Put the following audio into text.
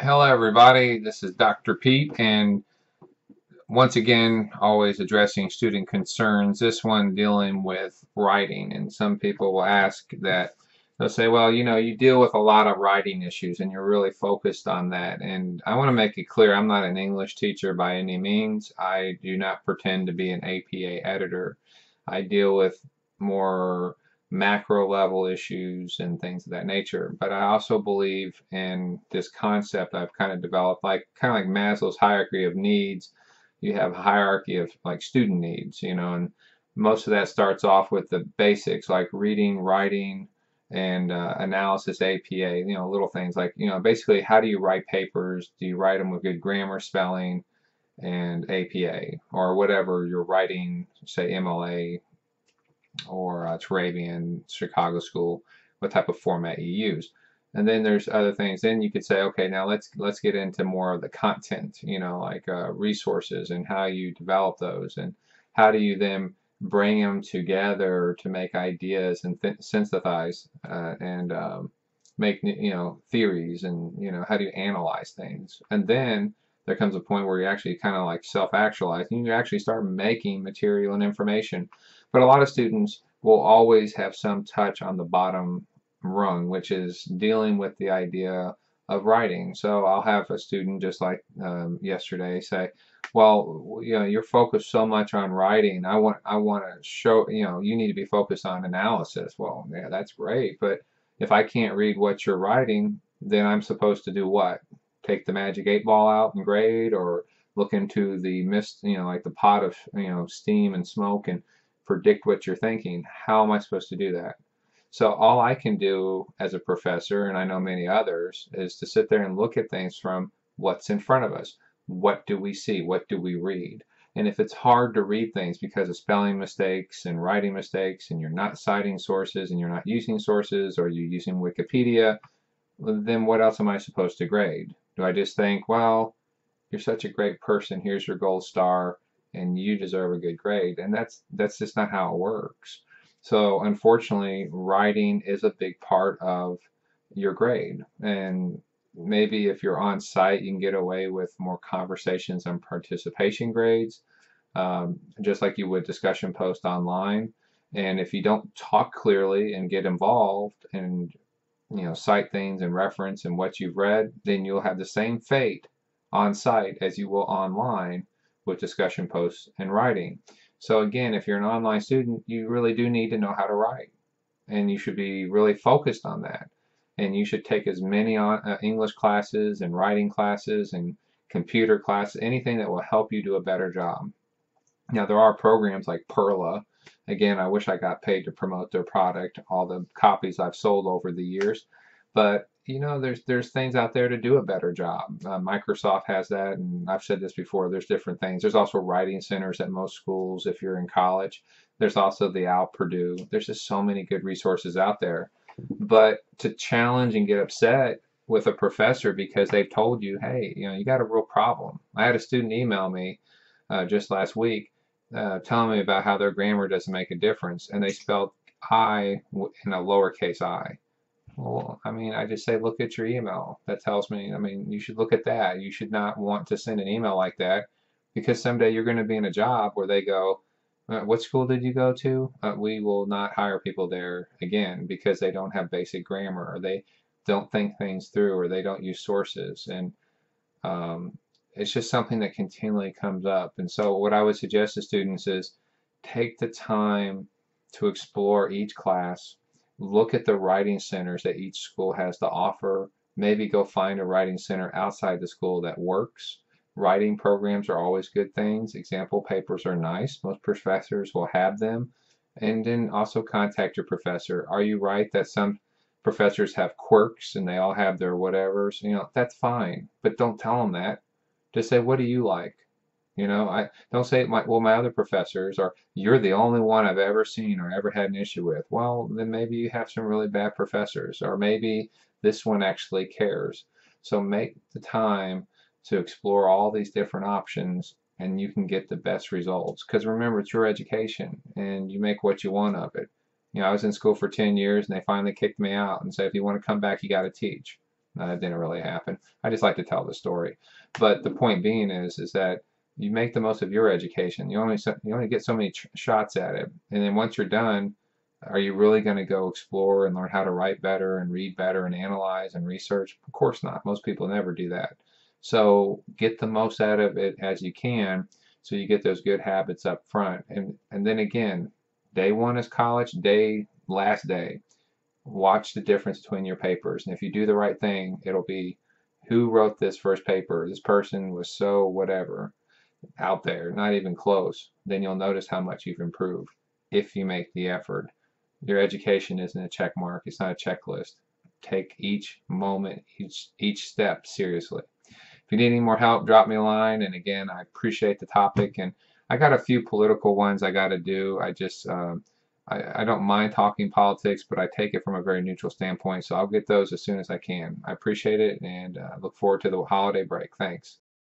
Hello, everybody. This is Dr. Pete, and once again, always addressing student concerns. This one dealing with writing, and some people will ask that they'll say, "Well, you deal with a lot of writing issues, and you're really focused on that." And I want to make it clear, I'm not an English teacher by any means. I do not pretend to be an APA editor. I deal with more macro level issues and things of that nature. But I also believe in this concept I've kind of developed, like Maslow's hierarchy of needs. You have a hierarchy of like student needs, and most of that starts off with the basics like reading, writing, and analysis, APA, little things like, basically how do you write papers? Do you write them with good grammar, spelling, and APA, or whatever you're writing, say MLA or Turabian, Chicago School, what type of format you use. And then there's other things. Then you could say, okay, now let's get into more of the content, like resources and how you develop those, and how do you then bring them together to make ideas and synthesize and make theories, and how do you analyze things. And then there comes a point where you actually kind of like self-actualize, and you actually start making material and information. But a lot of students will always have some touch on the bottom rung, which is dealing with the idea of writing. So I'll have a student just like yesterday say, "Well, you're focused so much on writing. I want to show, you need to be focused on analysis." Well, yeah, that's great, but if I can't read what you're writing, then I'm supposed to do what? Take the magic 8 ball out and grade, or look into the mist, like the pot of, steam and smoke, and predict what you're thinking. How am I supposed to do that? So all I can do as a professor, and I know many others, is to sit there and look at things from what's in front of us. What do we see? What do we read? And if it's hard to read things because of spelling mistakes and writing mistakes, and you're not citing sources, and you're not using sources, or you're using Wikipedia, then what else am I supposed to grade? Do I just think, well, you're such a great person, here's your gold star, and you deserve a good grade? And that's just not how it works. So unfortunately, writing is a big part of your grade. And maybe if you're on site, you can get away with more conversations and participation grades, just like you would discussion post online. And if you don't talk clearly and get involved and cite things and reference and what you've read, then you'll have the same fate on site as you will online with discussion posts and writing. So again, if you're an online student, you really do need to know how to write, and you should be really focused on that. And you should take as many English classes and writing classes and computer classes, anything that will help you do a better job. Now, there are programs like Perla. Again, I wish I got paid to promote their product, all the copies I've sold over the years. But there's things out there to do a better job. Microsoft has that, and I've said this before. There's different things. There's also writing centers at most schools if you're in college. There's also the Al Purdue. There's just so many good resources out there. But to challenge and get upset with a professor because they've told you, hey, you got a real problem. I had a student email me just last week telling me about how their grammar doesn't make a difference, and they spelled I in a lowercase I. Well, I mean, I just say, look at your email. That tells me, I mean, you should look at that. You should not want to send an email like that, because someday you're going to be in a job where they go, what school did you go to? We will not hire people there again because they don't have basic grammar, or they don't think things through, or they don't use sources. And um, it's just something that continually comes up. And so what I would suggest to students is take the time to explore each class, look at the writing centers that each school has to offer, maybe go find a writing center outside the school that works. Writing programs are always good things. Example papers are nice. Most professors will have them. And then also contact your professor. Are you right that some professors have quirks and they all have their whatevers? That's fine, but don't tell them that. Just say, what do you like? I don't say my other professors, or you're the only one I've ever seen or ever had an issue with. Well, then maybe you have some really bad professors, or maybe this one actually cares. So make the time to explore all these different options, and you can get the best results. Because remember, it's your education, and you make what you want of it. I was in school for 10 years, and they finally kicked me out and said, if you want to come back, you got to teach. That didn't really happen. I just like to tell the story. But the point being is that you make the most of your education. You only get so many shots at it, and then once you're done, are you really going to go explore and learn how to write better and read better and analyze and research? Of course not. Most people never do that. So get the most out of it as you can, so you get those good habits up front. And then again, day one is college, last day. Watch the difference between your papers. And if you do the right thing, it'll be who wrote this first paper. This person was so whatever out there, not even close. Then you'll notice how much you've improved if you make the effort. Your education isn't a check mark. It's not a checklist. Take each moment, each step seriously. If you need any more help, drop me a line. And again, I appreciate the topic. And I got a few political ones I got to do. I don't mind talking politics, but I take it from a very neutral standpoint. So I'll get those as soon as I can. I appreciate it and look forward to the holiday break. Thanks.